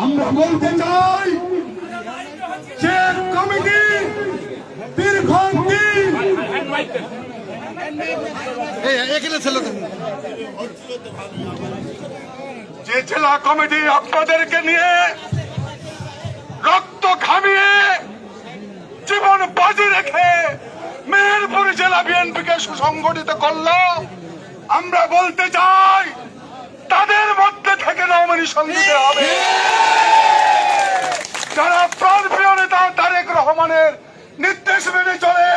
আমরা বলতে চাই যে কমিটি দীর্ঘদিন যে জেলা কমিটি আপনাদেরকে নিয়ে রক্ত ঘামিয়ে জীবন বাজি রেখে মেহেরপুর জেলা বিএনপিকে সুসংগঠিত করলো, আমরা বলতে চাই তাদের মধ্যে থেকে নমিনেশন দিতে হবে। যারা প্রাণপ্রিয় নেতা তারেক রহমানের নির্দেশ মেনে চলে,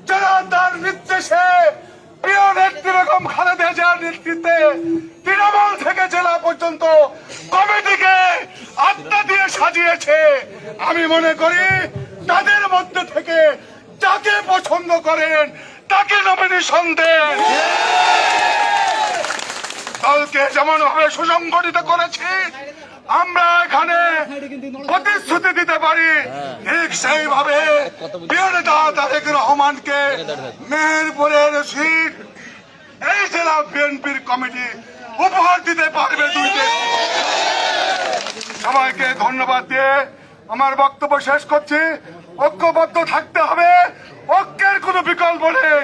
যারা তার নির্দেশে প্রিয় নেত্রী বেগম খালেদা জিয়ার নেতৃত্বে তৃণমূল থেকে জেলা পর্যন্ত কমিটিকে আত্মা দিয়ে সাজিয়েছে, আমি মনে করি তাদের মধ্যে থেকে যাকে পছন্দ করেন তাকে নমিনেশন দেন। দলকে যেমন ভাবে সুসংগঠিত করেছি, আমরা এখানে প্রতিশ্রুতি দিতে পারি ঠিক সেইভাবে প্রিয় নেতা তারেক রহমানকে মেহেরপুরের সিট এই জেলা বিএনপির কমিটি উপহার দিতে পারবে। সবাইকে ধন্যবাদ দিয়ে আমার বক্তব্য শেষ করছি। ঐক্যবদ্ধ থাকতে হবে, ঐক্যের কোনো বিকল্প নেই।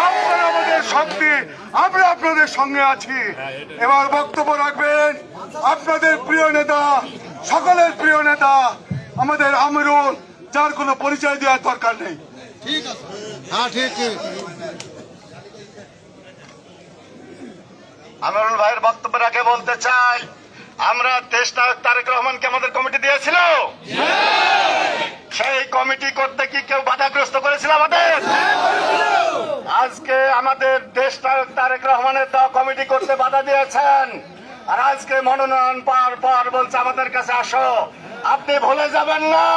আপনারা আমাদের শক্তি, আমরা আপনাদের সঙ্গে আছি। এবার বক্তব্য রাখবেন আপনাদের প্রিয় নেতা, সকলের প্রিয় নেতা আমাদের আমিরুল, যার কোনো পরিচয় দেওয়ার দরকার নেই। ঠিক আছে, হ্যাঁ ঠিক। আমিরুল ভাইয়ের বক্তব্যের আগে বলতে চাই, আমরা দেশনায়ক তারেক রহমানকে আমাদের কমিটি দিয়েছিল, সেই কমিটি করতে কি কেউ বাধাগ্রস্ত করেছিল আমাদের? আজকে আমাদের দেশনায়ক তারেক রহমানের দেওয়া কমিটি করতে বাধা দিয়েছেন, আর আজকে মনোনয়ন পাওয়ার পর বলছে আমাদের কাছে আসো। আপনি ভুলে যাবেন না,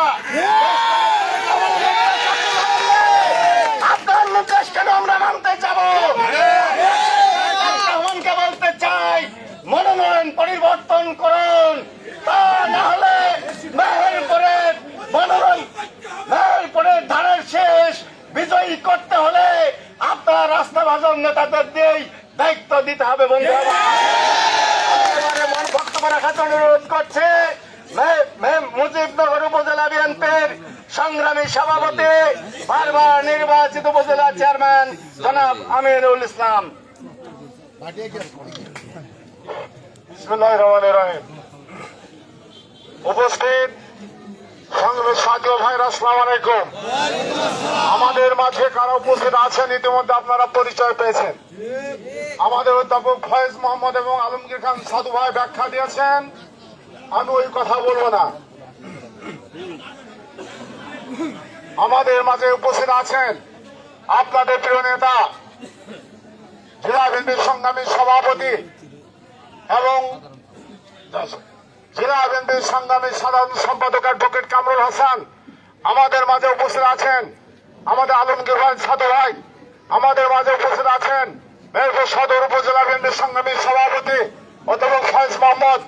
আপনার নির্দেশ কেন আমরা মানতে যাব? রহমানকে বলতে চাই মনোনয়ন পরিবর্তন করুন, তা না হলে মেহেরপুরের ধানের শেষ বিজয়ী করতে হলে আপনার রাস্তাভাজন নেতাদের দিয়েই দায়িত্ব দিতে হবে। বন্ধু বক্তব্য রাখার জন্য অনুরোধ করছে মুজিবনগর উপজেলা বিএনপির সংগ্রামী সভাপতি, বারবার নির্বাচিত উপজেলা চেয়ারম্যান জনাব আমিরুল ইসলাম। বিসমিল্লাহির রহমানির রহিম। উপস্থিত সংগ্রামী সাথী ভাইরা, আসসালামু আলাইকুম। আমাদের মাঝে কারা উপস্থিত আছেন ইতিমধ্যে আপনারা পরিচয় পেয়েছেন। আমাদের অধ্যাপক ফয়েজ মোহাম্মদ এবং আলমগীর খান সাধু ভাই ব্যাখ্যা দিয়েছেন, আমি ওই কথা বলবো না। আমাদের মাঝে উপস্থিত আছেন আপনাদের প্রিয় নেতা, জেলা বিএনপির সংগ্রামী সভাপতি এবং জেলা বিএনপির সংগ্রামী সাধারণ সম্পাদক অ্যাডভোকেট কামরুল হাসান। আমাদের মাঝে উপস্থিত আছেন আমাদের আলমগীর ভাই সাধু ভাই। আমাদের মাঝে উপস্থিত আছেন মেহেরপুর সদর উপজেলা বিএনপির সংগ্রামী সভাপতি অধ্যাপক ফয়েজ মোহাম্মদ।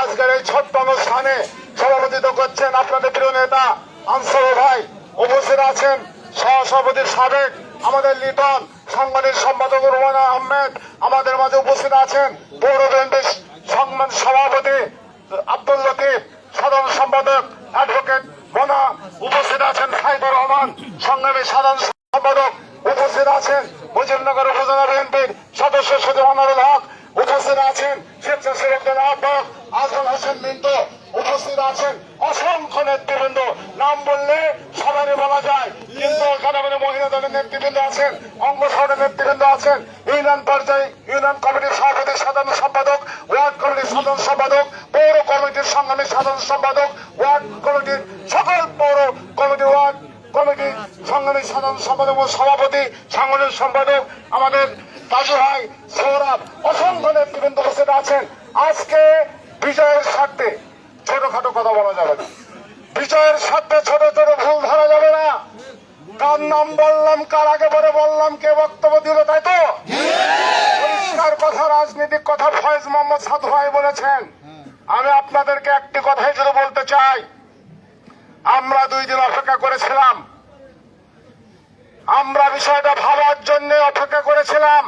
আজকের এই ছোট্ট অনুষ্ঠানে সভাপতিত্ব করছেন আপনাদের প্রিয় নেতা আনসার ভাই। উপস্থিত আছেন সহসভাপতি সাবেক আমাদের লিটন, সাংবাদিক সম্পাদক রুমানা আহমেদ। আমাদের মাঝে উপস্থিত আছেন পৌর বিএনপির সভাপতি আব্দুল লতিফ, সাধারণ সম্পাদক অ্যাডভোকেট মোনা। উপস্থিত আছেন সাইদুর রহমান, সংগ্রামী সাধারণ সম্পাদক। উপস্থিত আছেন মুজিবনগর উপজেলা বিএনপির সদস্য সচিব আনোয়ারুল হক। উপস্থিত আছেন স্বেচ্ছাসেবী দলের আহ্বায়ক আজমল হোসেন বিন্দু। উপস্থিত আছেন অসংখ্য নেতৃবৃন্দ, নাম বললে সবারই বলা যায়, কিন্তু এখানে আমাদের মহিলা দলের নেতৃবৃন্দ আছেন, অঙ্গ শহরের নেতৃবৃন্দ আছেন, ইউনিয়ন পর্যায়ে ইউনিয়ন কমিটির সভাপতি সাধারণ সম্পাদক, ওয়ার্ড কমিটির সাধারণ সম্পাদক, পৌর কমিটির সংগ্রামী সাধারণ সম্পাদক, ওয়ার্ড কমিটির সকল পৌর কমিটি, ওয়ার্ড কমিটির সংগ্রামী সাধারণ সম্পাদক ও সভাপতি, সাংগঠনিক সম্পাদক আমাদের তাজু ভাই, সৌরভ, অসংখ্য নেতৃবৃন্দ উপস্থিত আছেন। আজকে বিজয়ের স্বার্থে ছোটখাটো কথা বলা যাবে না, বিজয়ের স্বার্থে ছোট ছোট ভুল ধরা যাবে না। কার নাম বললাম, কার আগে পরে বললাম, কে বক্তব্য দিল, তাই তো পরিষ্কার কথা, রাজনৈতিক কথা ফয়েজ মোহাম্মদ সাধু ভাই বলেছেন। আমি আপনাদেরকে একটি কথাই যদি বলতে চাই, আমরা 2 দিন অপেক্ষা করেছিলাম, আমরা বিষয়টা ভাবার জন্য অপেক্ষা করেছিলাম।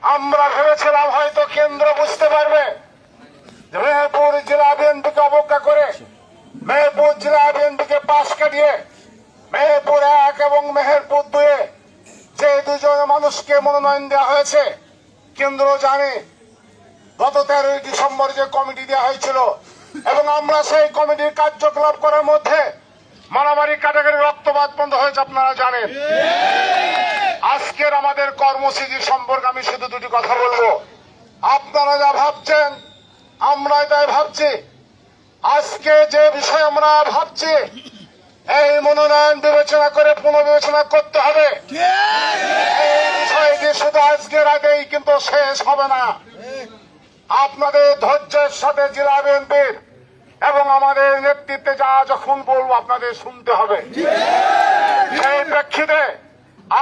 আমরা ভেবেছিলাম হয়তো কেন্দ্র বুঝতে পারবে মেহেরপুর জেলা বিএনপিকে অবজ্ঞা করে মেহেরপুর জেলা বিএনপিকে পাশ কাটিয়ে মেহেরপুর 1 এবং মেহেরপুর 2 যে দুজন মানুষকে মনোনয়ন দেওয়া হয়েছে, কেন্দ্র জানে গত 13 ডিসেম্বর যে কমিটি দেওয়া হয়েছিল এবং আমরা সেই কমিটির কার্যকলাপ করার মধ্যে মারামারি কাটাকাটি রক্তপাত বন্ধ হয়েছে, আপনারা জানেন। আজকের আমাদের কর্মসূচি সম্পর্কে আমি শুধু দুটি কথা বলবো। আপনারা যা ভাবছেন আমরা তাই ভাবছি। আজকে যে বিষয় আমরা ভাবছি এই মনোনয়ন বিবেচনা করে পুনর্বিবেচনা করতে হবে। এই বিষয়টি শুধু আজকে রাতেই কিন্তু শেষ হবে না। আপনাদের ধৈর্যের সাথে জেলা বিএনপির এবং আমাদের নেতৃত্বে যা যখন বলবো আপনাদের শুনতে হবে। সেই প্রেক্ষিতে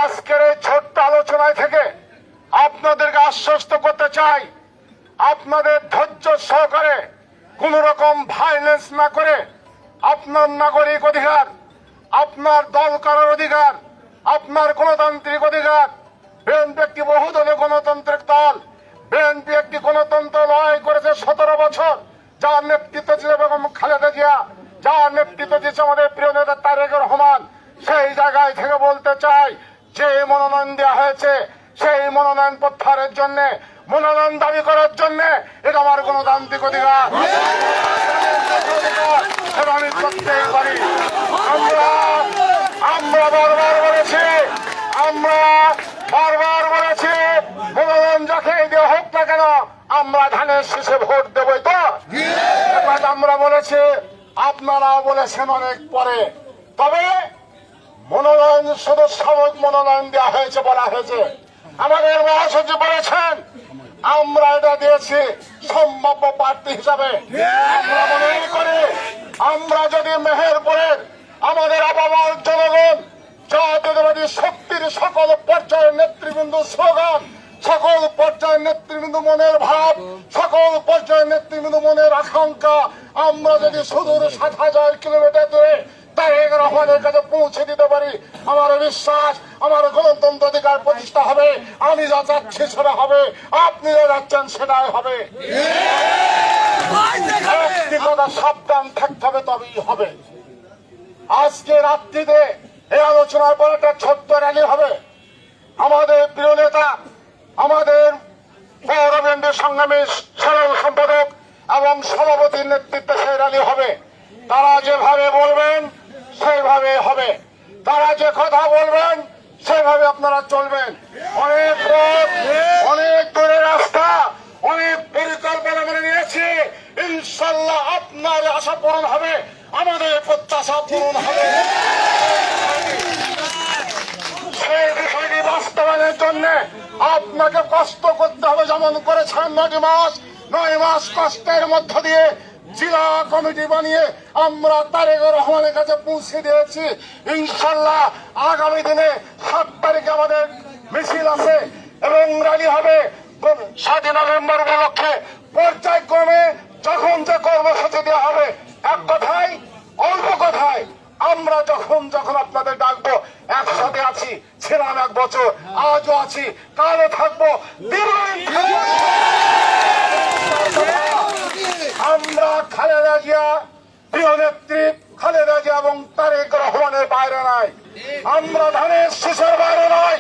আজকের এই ছোট্ট আলোচনায় থেকে আপনাদেরকে আশ্বস্ত করতে চাই, আপনাদের ধৈর্য সহকারে কোন রকম ভায়োলেন্স না করে আপনার নাগরিক অধিকার, আপনার দল করার অধিকার, আপনার গণতান্ত্রিক অধিকার। বিএনপি একটি বহুদলীয় গণতান্ত্রিক দল। বিএনপি একটি গণতন্ত্র লড়াই করেছে 17 বছর, যার নেতৃত্ব ছিল বেগম খালেদা জিয়া, যার নেতৃত্ব দিয়েছে আমাদের প্রিয় নেতা তারেক রহমান। সেই জায়গায় থেকে বলতে চাই, যে মনোনয়ন দেওয়া হয়েছে সেই মনোনয়ন প্রত্যাহারের জন্য, মনোনয়ন দাবি করার জন্য এটা আমার গণতান্ত্রিক অধিকার। এটা আমি করতেই পারি। আমরা বারবার বলেছি মনোনয়ন যাকে দেওয়া হোক না কেন আমরা ধানের শীষে ভোট দেবই। তো আমরা বলেছি, আপনারাও বলেছেন অনেক পরে। তবে মনোনয়ন শুধু সাময়িক মনোনয়ন দেওয়া হয়েছে বলা হয়েছে। আমাদের মহাসচিব বলেছেন আমরা এটা দিয়েছি সম্ভাব্য প্রার্থী হিসাবে। আমরা মনে করি আমরা যদি মেহেরপুরের আমাদের আবহাওয়ার জনগণ জাতীয়তাবাদী শক্তির সকল পর্যায়ের নেতৃবৃন্দ স্লোগান, সকল পর্যায়ের নেতৃবৃন্দ মনের ভাব, সকল পর্যায়ের নেতৃবৃন্দ মনের আকাঙ্ক্ষা আমরা যদি সুদূর 7,000 কিলোমিটার দূরে তারেক রহমানের কাছে পৌঁছে দিতে পারি, আমার বিশ্বাস আমার গণতন্ত্র অধিকার প্রতিষ্ঠা হবে। আমি যা চাচ্ছি সেটা হবে, আপনি যা যাচ্ছেন সেটাই হবে। একটি কথা সাবধান থাকতে হবে, তবেই হবে। আজকে রাত্রিতে এই আলোচনার পর একটা ছোট্ট র্যালি হবে। আমাদের প্রিয় নেতা, আমাদের পৌর বিএনপির সংগ্রামী সাধারণ সম্পাদক এবং সভাপতির নেতৃত্বে সেই র্যালি হবে। তারা যেভাবে বলবেন সেইভাবে হবে, তারা যে কথা বলবেন সেইভাবে আপনারা চলবেন। অনেক পথ, অনেক দূরের রাস্তা, অনেক পরিকল্পনা করে নিয়েছি। ইনশাল্লাহ আপনার আশা পূরণ হবে, আমাদের প্রত্যাশা পূরণ হবে। সেই বিষয়টি বাস্তবায়নের জন্য আপনাকে কষ্ট করতে হবে, যেমন করেছেন 9 মাস কষ্টের মধ্য দিয়ে জেলা কমিটি বানিয়ে আমরা তারেক রহমানের কাছে পৌঁছে দিয়েছি। ইনশাল্লাহ আগামী দিনে 7 তারিখে আমাদের মিছিল আছে এবং র্যালি হবে 7 নভেম্বর উপলক্ষে। পর্যায়ক্রমে যখন যে কর্মসূচি দেওয়া হবে, এক কথায় অল্প কথায় আমরা যখন আপনাদের ডাকবো একসাথে আছি, ছিলাম 1 বছর, আজও আছি, কালও থাকবো, দীর্ঘদিন থাকবো। আমরা খালেদা জিয়া, প্রিয় নেত্রী খালেদা জিয়া এবং তারেক রহমানের বাইরে নাই, আমরা ধানের শীষের বাইরে নাই।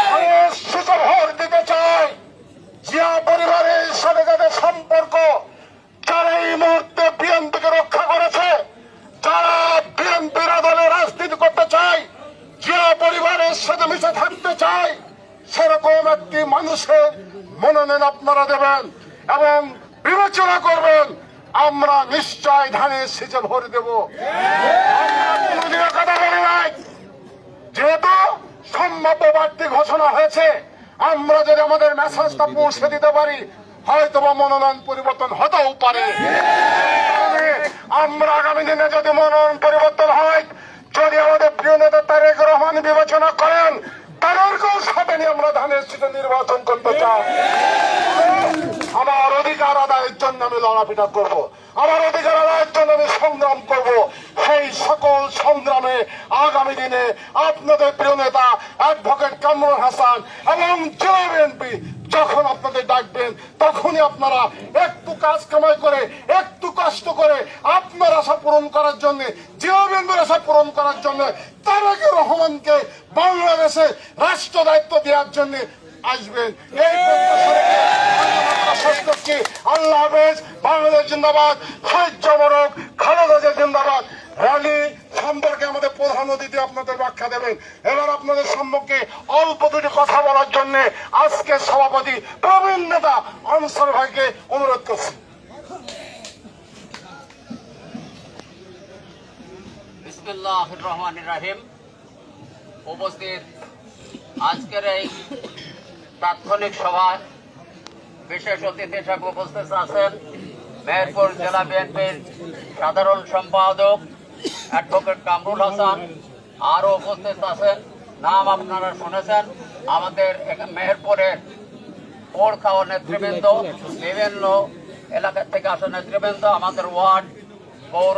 ধানের শীষে ভোট দিতে চাই। জিয়া পরিবারের সাথে যাদের সম্পর্ক, যারা এই মুহূর্তে বিএনপিকে রক্ষা করেছে, যারা বিএনপির আদলে রাজনীতি করতে চায়, জিয়া পরিবারের সাথে মিশে থাকতে চায়, সেরকম একটি মানুষের মনোনয়ন আপনারা দেবেন এবং বিবেচনা করবেন। আমরা নিশ্চয় ধানের শীষে ভোট দেব। আমরা কোনদিনের কথা বলি নাই। যেহেতু সম্ভাব্য প্রার্থী ঘোষণা হয়েছে, আমরা যদি আমাদের মেসেজটা পৌঁছে দিতে পারি, হয়তো বা মনোনয়ন পরিবর্তন হতেও পারে। আমরা আগামী দিনে যদি মনোনয়ন পরিবর্তন হয়, যদি আমাদের প্রিয় নেতা তারেক রহমান বিবেচনা করেন, তাদেরকেও সাথে নিয়ে আমরা ধানের শীষে নির্বাচন করতে চাই। আমার অধিকার আদায়ের জন্য আমি লড়াপিটা করব, আমার অধিকার আদায়ের জন্য আমি সংগ্রাম করব। সেই সকল সংগ্রামে আগামী দিনে আপনাদের প্রিয় নেতা অ্যাডভোকেট কামরুল হাসান এবং জেলা বিএনপি যখন আপনাদের ডাকবেন তখনই আপনারা একটু কাজ কামাই করে, একটু কষ্ট করে আপনার আশা পূরণ করার জন্য, জেলা বিএনপির আশা পূরণ করার জন্য তারেক রহমানকে বাংলাদেশে রাষ্ট্র দায়িত্ব দেওয়ার জন্য আসবেন। এই প্রত্যাশা আল্লাহ হাফেজ। বাংলাদেশ জিন্দাবাদ, সাহায্য মরক, খালেদা জিয়া জিন্দাবাদ। র্যালি সম্পর্কে আমাদের প্রধান অতিথি আপনাদের ব্যাখ্যা দেবেন। এবার আপনাদের সম্মুখে অল্প দুটি কথা বলার জন্য আজকের সভাপতি প্রবীণ নেতা আনসার ভাইকে অনুরোধ করছি। বিসমিল্লাহির রহমানির রহিম। উপস্থিত আজকের এই তাৎক্ষণিক সভায় বিশেষ অতিথি হিসেবে উপস্থিত আছেন মেহেরপুর জেলা বিএনপির সাধারণ সম্পাদক অ্যাডভোকেট কামরুল হাসান। আরও উপস্থিত আছেন, নাম আপনারা শুনেছেন, আমাদের মেহেরপুরের পোড় খাওয়া নেতৃবৃন্দ, বিভিন্ন এলাকা থেকে আসা নেতৃবৃন্দ, আমাদের ওয়ার্ড, পৌর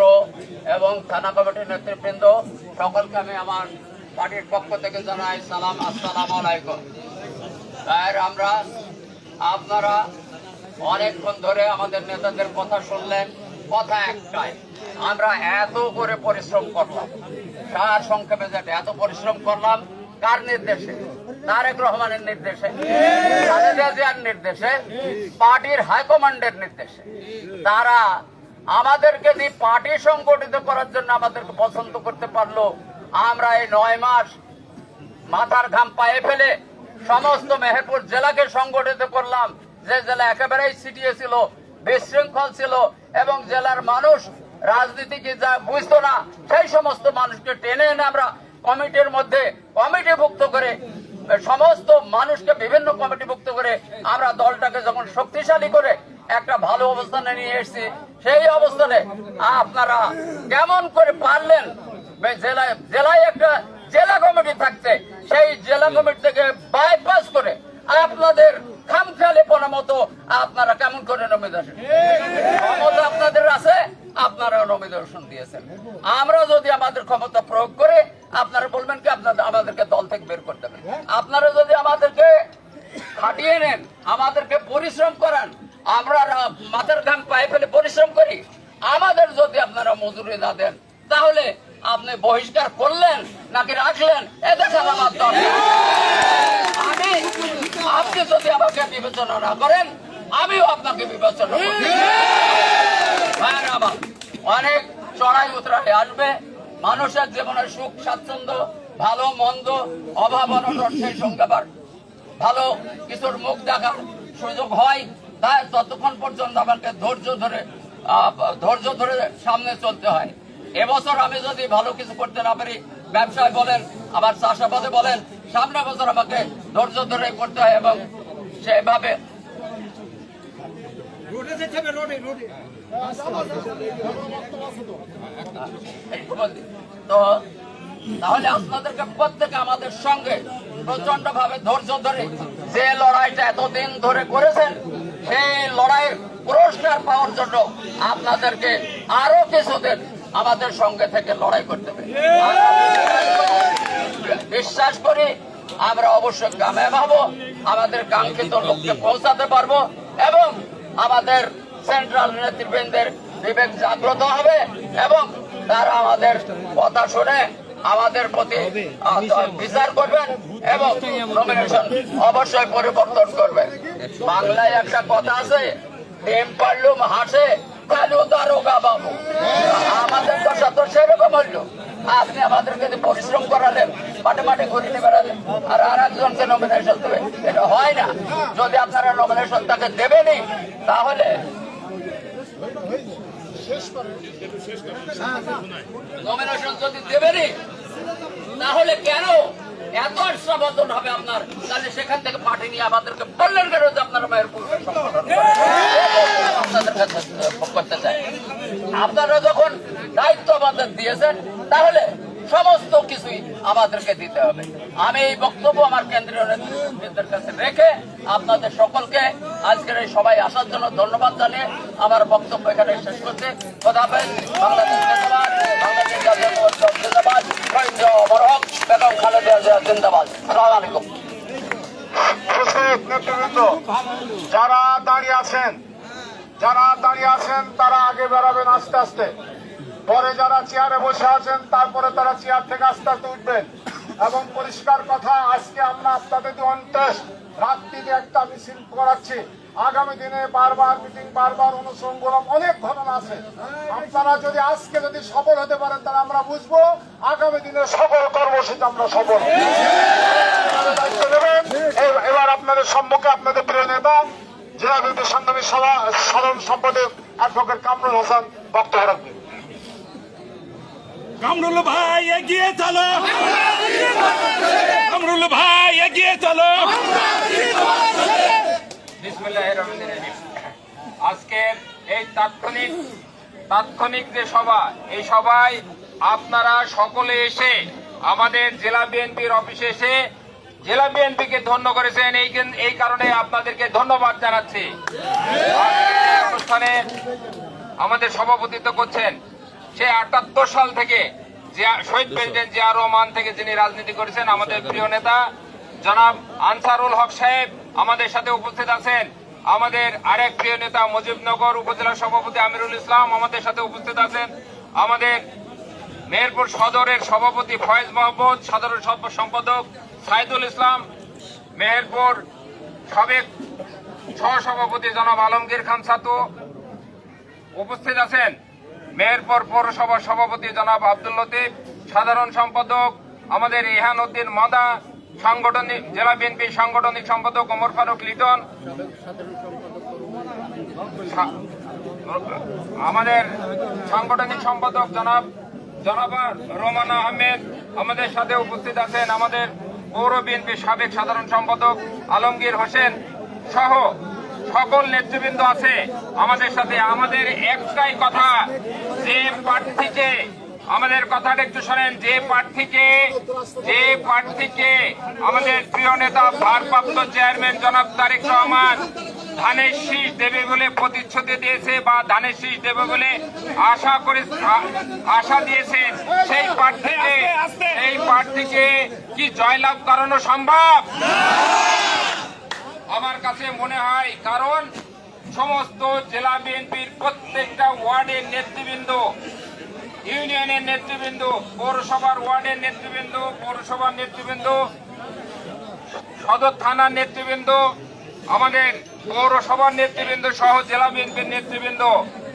এবং থানা কমিটির নেতৃবৃন্দ, সকলকে আমি আমার পার্টির পক্ষ থেকে জানাই সালাম, আসসালামু আলাইকুম। আমরা আপনারা অনেকক্ষণ ধরে আমাদের নেতাদের কথা শুনলেন। কথা একটাই, আমরা এত করে পরিশ্রম করলাম, সার সংক্ষেপে যেটা এত পরিশ্রম করলাম কার নির্দেশে? তারেক রহমানের নির্দেশে, খালেদা জিয়ার নির্দেশে, পার্টির হাইকমান্ডের নির্দেশে। তারা আমাদেরকে দিয়ে পার্টি সংগঠিত করার জন্য আমাদেরকে পছন্দ করতে পারলো। আমরা এই 9 মাস মাথার ঘাম পায়ে ফেলে সমস্ত মেহেরপুর জেলাকে সংগঠিত করলাম। যে জেলা একেবারেই ছিটিয়ে ছিল, বিশৃঙ্খল ছিল এবং জেলার মানুষ রাজনীতিকে যা বুঝতো না, সেই সমস্ত মানুষকে টেনে এনে আমরা কমিটির মধ্যে কমিটিভুক্ত করে, সমস্ত মানুষকে বিভিন্ন কমিটিভুক্ত করে আমরা দলটাকে যখন শক্তিশালী করে একটা ভালো অবস্থানে নিয়ে এসেছি। সেই অবস্থানে আপনারা কেমন করে পারলেন জেলায় একটা জেলা কমিটি থাকতে, সেই জেলা কমিটি থেকে বাইপাস করে আপনাদের খামখেয়ালিপনা মতো আপনারা কেমন করে নমিনেশন, ক্ষমতা আপনাদের আছে, আপনারা নমিনেশন দিয়েছেন। আমরা যদি আমাদের ক্ষমতা প্রয়োগ করে, আপনারা বলবেন কি আপনাদের আমাদেরকে দল থেকে বের করতে হবে। আপনারা যদি আমাদেরকে খাটিয়ে নেন, আমাদেরকে পরিশ্রম করান, আমরা মাথার ঘাম পায়ে ফেলে পরিশ্রম করি, আমাদের যদি আপনারা মজুরি না দেন, তাহলে আপনি বহিষ্কার করলেন নাকি রাখলেন এ দেখার আমার দরকার। আপনি যদি আমাকে বিবেচনা না করেন, আমিও আপনাকে বিবেচনা করব। অনেক চড়াই উতরাই আসবে, মানুষের জীবনের সুখ স্বাচ্ছন্দ্য, ভালো মন্দ, অভাব অনটন, সেই সঙ্গে আবার ভালো কিছুর মুখ দেখার সুযোগ হয়। তাই ততক্ষণ পর্যন্ত আমাকে ধৈর্য ধরে সামনে চলতে হয়। এবছর আমি যদি ভালো কিছু করতে না পারি, ব্যবসায় বলেন, আবার চাষাবাদে বলেন, সামনের বছর আমাকে ধৈর্য ধরে করতে হয় এবং সেভাবে তো তাহলে আপনাদেরকে প্রত্যেকে আমাদের সঙ্গে প্রচন্ড ভাবে ধৈর্য ধরে যে লড়াইটা এতদিন ধরে করেছেন, সেই লড়াইয়ের পুরস্কার পাওয়ার জন্য আপনাদেরকে আরো কিছুদিন আমাদের সঙ্গে থেকে লড়াই করতে হবে। বিশ্বাস করি আমরা অবশ্যই কামিয়াব হব, আমাদের কাঙ্ক্ষিত লক্ষ্যে পৌঁছাতে পারবো এবং আমাদের সেন্ট্রাল নেতৃবৃন্দের বিবেক জাগ্রত হবে এবং তারা আমাদের কথা শুনে আমাদের প্রতি বিচার করবেন এবং নমিনেশন অবশ্যই পরিবর্তন করবেন। বাংলায় একটা কথা আছে, টেম পারলুম হাসে কালু দারোগা বাবু। আমাদের দশা তো সেরকম হইল। আপনি আমাদেরকে পরিশ্রম করালেন, মাঠে মাঠে ঘুরে নিয়ে বেড়ালেন, আর একজনকে নমিনেশন দেবে, এটা হয় না। যদি আপনারা নমিনেশন তাকে দেবেনই, তাহলে নমিনেশন যদি দেবেনই, তাহলে কেন এত আশ্বাবদন হবে আপনার? তাহলে সেখান থেকে পাঠিয়ে নিয়ে আমাদেরকে বললেন কেন যে আপনারা মেহেরপুর আপনাদের কাছে করতে চাই? আপনারা যখন দায়িত্ব আমাদের দিয়েছেন, তাহলে সমস্ত কিছুই আমাদেরকে দিতে হবে। আমি এই বক্তব্য আমার কেন্দ্রীয় নেতৃত্বের কাছে রেখে আপনাদের সকলকে আজকের এই সবাই আসার জন্য ধন্যবাদ জানিয়ে আমার বক্তব্য এখানে শেষ করছি। খোদা হাফেজ। বাংলাদেশ জিন্দাবাদ, বাংলাদেশ জাতীয় মজলিস জিন্দাবাদ, শহীদ জিয়া অমর হোক, বেগম খালেদা জিয়া জিন্দাবাদ। আসসালামু আলাইকুম। উপস্থিত নেতৃবৃন্দ, যারা দাঁড়িয়ে আছেন তারা আগে বেরাবেন আস্তে আস্তে। পরে যারা চেয়ারে বসে আছেন তারপরে তারা চেয়ার থেকে আস্তে আস্তে উঠবেন। এবং পরিষ্কার কথা, আজকে আমরা আপনাদের অন্ত্যেষ্ট রাত্রিতে একটা মিছিল করাচ্ছি। আগামী দিনে বারবার মিটিং, বারবার অনুসংগ্রাম, অনেক ঘটনা আছে। আপনারা যদি আজকে সফল হতে পারেন তাহলে আমরা বুঝবো আগামী দিনে সকল কর্মসূচি আমরা সফল দায়িত্ব নেবেন। এবার আপনাদের সম্মুখে আপনাদের প্রিয় নেতা জেলা বিএনপি সংগ্রামী সভা সাধারণ সম্পাদক অ্যাডভোকেট কামরুল হাসান বক্তব্য রাখবেন। কামরুল ভাই এগিয়ে চলো, কামরুল ভাই এগিয়ে চলো। বিসমিল্লাহির রহমানির রহিম। আজকের এই তাৎক্ষণিক যে সভা, এই সভায় আপনারা সকলে এসে আমাদের জেলা বিএনপির অফিসে এসে জেলা বিএনপিকে ধন্য করেছেন। এই কারণে আপনাদেরকে ধন্যবাদ জানাচ্ছি। আজকের অনুষ্ঠানে আমাদের সভাপতিত্ব করছেন সে 78 সাল থেকে শহীদ প্রেসিডেন্ট জিয়া রহমান থেকে যিনি রাজনীতি করেছেন, আমাদের প্রিয় নেতা জনাব আনসারুল হক সাহেব আমাদের সাথে উপস্থিত আছেন। আমাদের আরেক প্রিয় নেতা মুজিবনগর উপজেলা সভাপতি আমিরুল ইসলাম আমাদের সাথে উপস্থিত আছেন। আমাদের মেহেরপুর সদরের সভাপতি ফয়েজ মাহমুদ, সাধারণ সম্পাদক সাইদুল ইসলাম, মেহেরপুর সাবেক সহসভাপতি জনাব আলমগীর খান সাতু উপস্থিত আছেন। মেহেরপুর পৌরসভার সভাপতি জনাব আব্দুল লতিফ, সাধারণ সম্পাদক আমাদের ইহান উদ্দিন মাদা, সাংগঠনিক জেলা বিএনপি সাংগঠনিক সম্পাদক ওমর ফারুক লিটন, আমাদের সাংগঠনিক সম্পাদক জনাবা রোমানা আহমেদ আমাদের সাথে উপস্থিত আছেন। আমাদের পৌর বিএনপির সাবেক সাধারণ সম্পাদক আলমগীর হোসেন সহ সকল নেতৃবৃন্দ আছে আমাদের সাথে। আমাদের একটাই কথা, যে প্রার্থীকে, আমাদের কথাটা একটু শোনেন, যে প্রার্থীকে আমাদের প্রিয় নেতা ভারপ্রাপ্ত চেয়ারম্যান জনাব তারেক রহমান ধানের শীষ দেবে বলে প্রতিশ্রুতি দিয়েছে বা ধানের শীষ দেবে বলে আশা দিয়েছেন, সেই প্রার্থীকে কি জয়লাভ করানো সম্ভব? আমার কাছে মনে হয়, কারণ সমস্ত জেলা বিএনপির প্রত্যেকটা ওয়ার্ডের নেতৃবৃন্দ, ইউনিয়নের নেতৃবৃন্দ, পৌরসভার ওয়ার্ডের নেতৃবৃন্দ, পৌরসভার নেতৃবৃন্দ, সদর থানার নেতৃবৃন্দ, আমাদের পৌরসভার নেতৃবৃন্দ সহ জেলা বিএনপির নেতৃবৃন্দ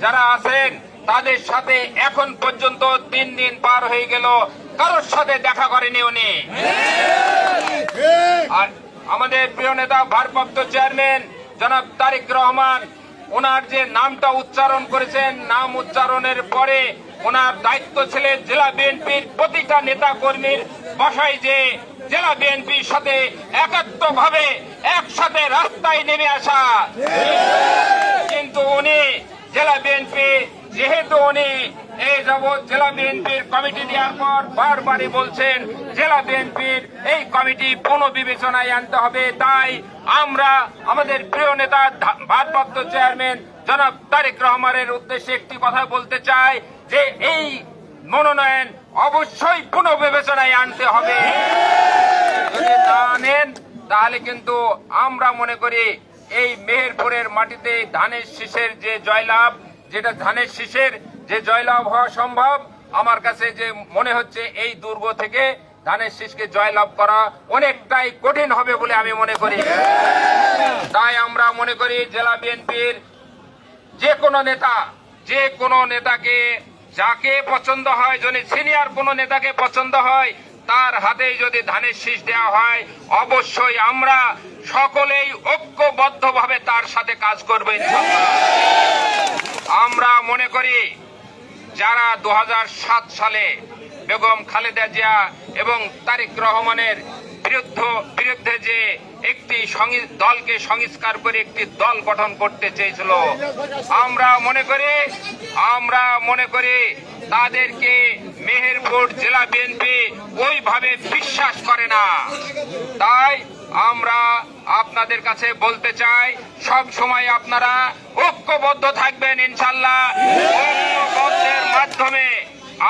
যারা আছেন, তাদের সাথে এখন পর্যন্ত 3 দিন পার হয়ে গেল, কারোর সাথে দেখা করেনি উনি। আর আমাদের প্রিয় নেতা ভারপ্রাপ্ত চেয়ারম্যান জনাব তারেক রহমান, ওনার যে নামটা উচ্চারণ করেছেন, নাম উচ্চারণের পরে ওনার দায়িত্ব ছিল জেলা বিএনপির প্রতিটা নেতা কর্মীর বাসায় যে জেলা বিএনপির সাথে একাত্মভাবে একসাথে রাস্তায় নেমে আসা। কিন্তু উনি জেলা বিএনপি, যেহেতু উনি এই যাবৎ জেলা বিএনপির কমিটি দেওয়ার পর বারবারই বলছেন জেলা বিএনপির এই কমিটি পুনর্বিবেচনায় আনতে হবে, তাই আমরা আমাদের প্রিয় নেতা ভারপ্রাপ্ত চেয়ারম্যান জনাব তারেক রহমানের উদ্দেশ্যে একটি কথা বলতে চাই যে এই মনোনয়ন অবশ্যই পুনর্বিবেচনায় আনতে হবে। যদি না আনেন তাহলে কিন্তু আমরা মনে করি এই মেহেরপুরের মাটিতে ধানের শীষের যে জয়লাভ, যেটা ধানের শীষের যে জয়লাভ হওয়া সম্ভব, আমার কাছে যে মনে হচ্ছে এই দুর্গ থেকে ধানের শীষকে জয়লাভ করা অনেকটাই কঠিন হবে বলে আমি মনে করি। তাই আমরা মনে করি জেলা বিএনপির যে কোনো নেতাকে যাকে পছন্দ হয়, যদি সিনিয়র কোনো নেতাকে পছন্দ হয়, তার হাতেই যদি ধানের শীষ দেওয়া হয়, অবশ্যই আমরা সকলেই ঐক্যবদ্ধভাবে তার সাথে কাজ করব ইনশাআল্লাহ। আমরা মনে করি যারা 2007 সালে বেগম খালেদা জিয়া এবং তারেক রহমানের বিরুদ্ধে যে একটি দলকে সংস্কার করে একটি দল গঠন করতে চেয়েছিল, আমরা মনে করি তাদেরকে মেহেরপুর জেলা বিএনপি ওইভাবে বিশ্বাস করে না। তাই আমরা আপনাদের কাছে বলতে চাই, সব সময় আপনারা ঐক্যবদ্ধ থাকবেন ইনশাল্লাহ। ঐক্যবদ্ধের মাধ্যমে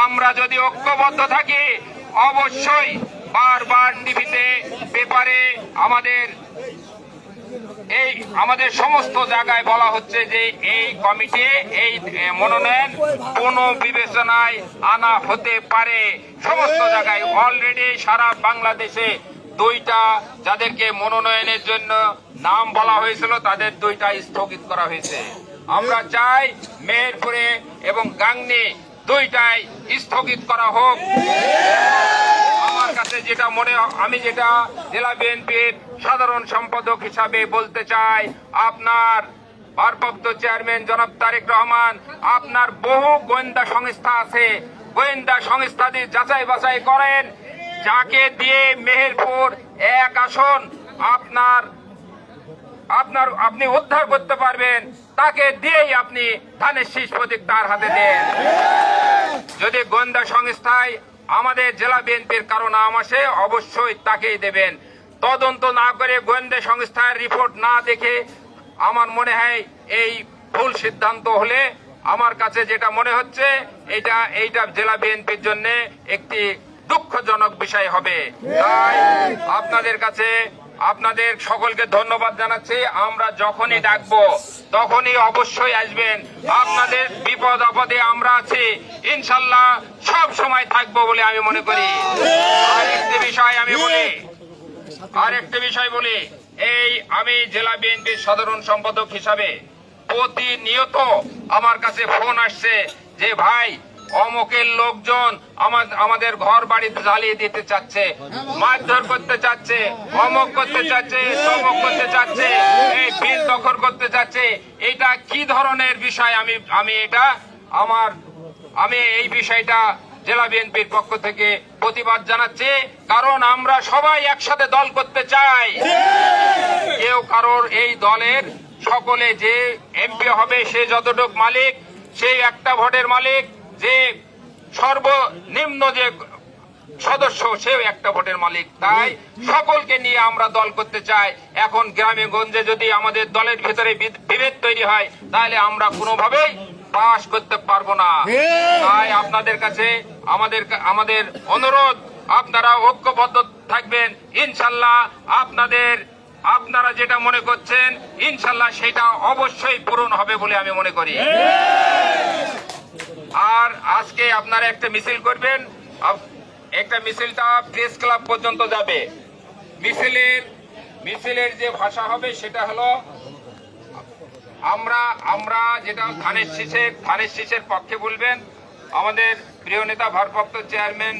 আমরা যদি ঐক্যবদ্ধ থাকি, অবশ্যই বারবার টিভিতে, পেপারে আমাদের সমস্ত জায়গায় বলা হচ্ছে যে এই কমিটি, এই মনোনয়ন কোনো বিবেচনায় আনা হতে পারে। সমস্ত জায়গায় অলরেডি সারা বাংলাদেশে দুইটা যাদেরকে মনোনয়নের জন্য নাম বলা হয়েছিল তাদের দুইটা স্থগিত করা হয়েছে। আমরা চাই মেহেরপুরে এবং গাংনী দুইটাই স্থগিত করা হোক। আমার কাছে যেটা আমি যেটা জেলা বিএনপির সাধারণ সম্পাদক হিসাবে বলতে চাই, আপনার ভারপ্রাপ্ত চেয়ারম্যান জনাব তারেক রহমান, আপনার বহু গোয়েন্দা সংস্থা আছে, গোয়েন্দা সংস্থা দিয়ে যাচাই বাছাই করেন, যাকে দিয়ে মেহেরপুর এক আসন আপনি উদ্ধার করতে পারবেন, তাকে দিয়েই আপনি ধানের শীষ প্রতীক তার হাতে দেন। যদি গোয়েন্দা সংস্থায় আমাদের জেলা বিএনপির কারো নাম আসে, অবশ্যই তাকেই দেবেন। তদন্ত না করে গোয়েন্দা সংস্থার রিপোর্ট না দেখে আমার মনে হয় এই ভুল সিদ্ধান্ত হলে, আমার কাছে যেটা মনে হচ্ছে এইটা জেলা বিএনপির জন্য একটি দুঃখজনক বিষয় হবে। তাই আপনাদের কাছে আপনাদের সকলকে ধন্যবাদ জানাচ্ছি। আমরা যখনই ডাকবো তখনই অবশ্যই আসবেন। আপনাদের বিপদ আপদে আমরা আছি, ইনশাল্লাহ সব সময় থাকবো বলে আমি মনে করি। আরেকটি বিষয় বলি, আমি জেলা বিএনপির সাধারণ সম্পাদক হিসাবে প্রতিনিয়ত আমার কাছে ফোন আসছে যে ভাই, অমুকের লোকজন আমাদের ঘর বাড়িতে জ্বালিয়ে দিতে চাচ্ছে, মারধর করতে চাচ্ছে, অমুক করতে চাচ্ছে, তমুক করতে চাচ্ছে, এই বিল দখল করতে চাচ্ছে। এটা কি ধরনের বিষয়? আমি এই বিষয়টা জেলা বিএনপির পক্ষ থেকে প্রতিবাদ জানাচ্ছি। কারণ আমরা সবাই একসাথে দল করতে চাই। কেউ কারোর এই দলের সকলে যে এমপি হবে সে যতটুক মালিক, সেই একটা ভোটের মালিক, যে সর্বনিম্ন যে সদস্য সেও একটা ভোটের মালিক। তাই সকলকে নিয়ে আমরা দল করতে চাই। এখন গ্রামে গঞ্জে যদি আমাদের দলের ভিতরে বিভেদ তৈরি হয়, তাহলে আমরা কোনোভাবেই পাস করতে পারবো না। তাই আপনাদের কাছে আমাদের অনুরোধ, আপনারা ঐক্যবদ্ধ থাকবেন ইনশাল্লাহ। আপনারা যেটা মনে করছেন ইনশাল্লাহ সেটা অবশ্যই পূরণ হবে বলে আমি মনে করি। আর আজকে আপনারা একটা মিছিল করবেন, একটা মিছিলটা প্রেস ক্লাব পর্যন্ত যাবে। মিছিলের যে ভাষা হবে সেটা হলো, আমরা যেটা ধানের শীষের পক্ষে বলবেন, আমাদের প্রিয় নেতা ভারপ্রাপ্ত চেয়ারম্যান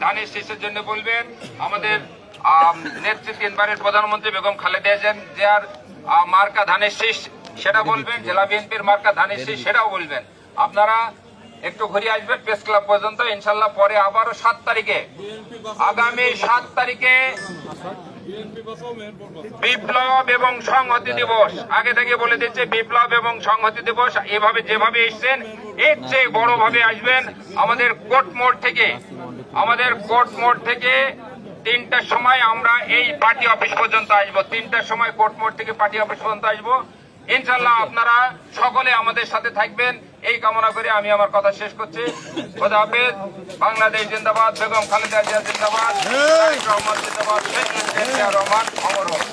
ধানের শীষের জন্য বলবেন, আমাদের নেত্রী 3 বারের প্রধানমন্ত্রী বেগম খালেদা জিয়ার মার্কা ধানের শীষ সেটা বলবেন, জেলা বিএনপির মার্কা ধানের শীষ সেটাও বলবেন। আপনারা একটু ঘুরে আসবেন প্রেস ক্লাব পর্যন্ত ইনশাল্লাহ। পরে আবারও 7 তারিখে, আগামী 7 তারিখে বিপ্লব এবং সংহতি দিবস। আগে থেকে বলে দিচ্ছে, বিপ্লব এবং সংহতি দিবস এভাবে যেভাবে এসছেন এর চেয়ে বড় ভাবে আসবেন। আমাদের কোর্ট মোড় থেকে 3টার সময় আমরা এই পার্টি অফিস পর্যন্ত আসবো। 3টার সময় কোর্ট মোড় থেকে পার্টি অফিস পর্যন্ত আসবো ইনশাল্লাহ। আপনারা সকলে আমাদের সাথে থাকবেন এই কামনা করে আমি আমার কথা শেষ করছি। খোদা হাফেজ। বাংলাদেশ জিন্দাবাদ, বেগম খালেদা জিয়া জিন্দাবাদ, তারেক রহমান জিন্দাবাদ, শেখ রহমান অমর হোক।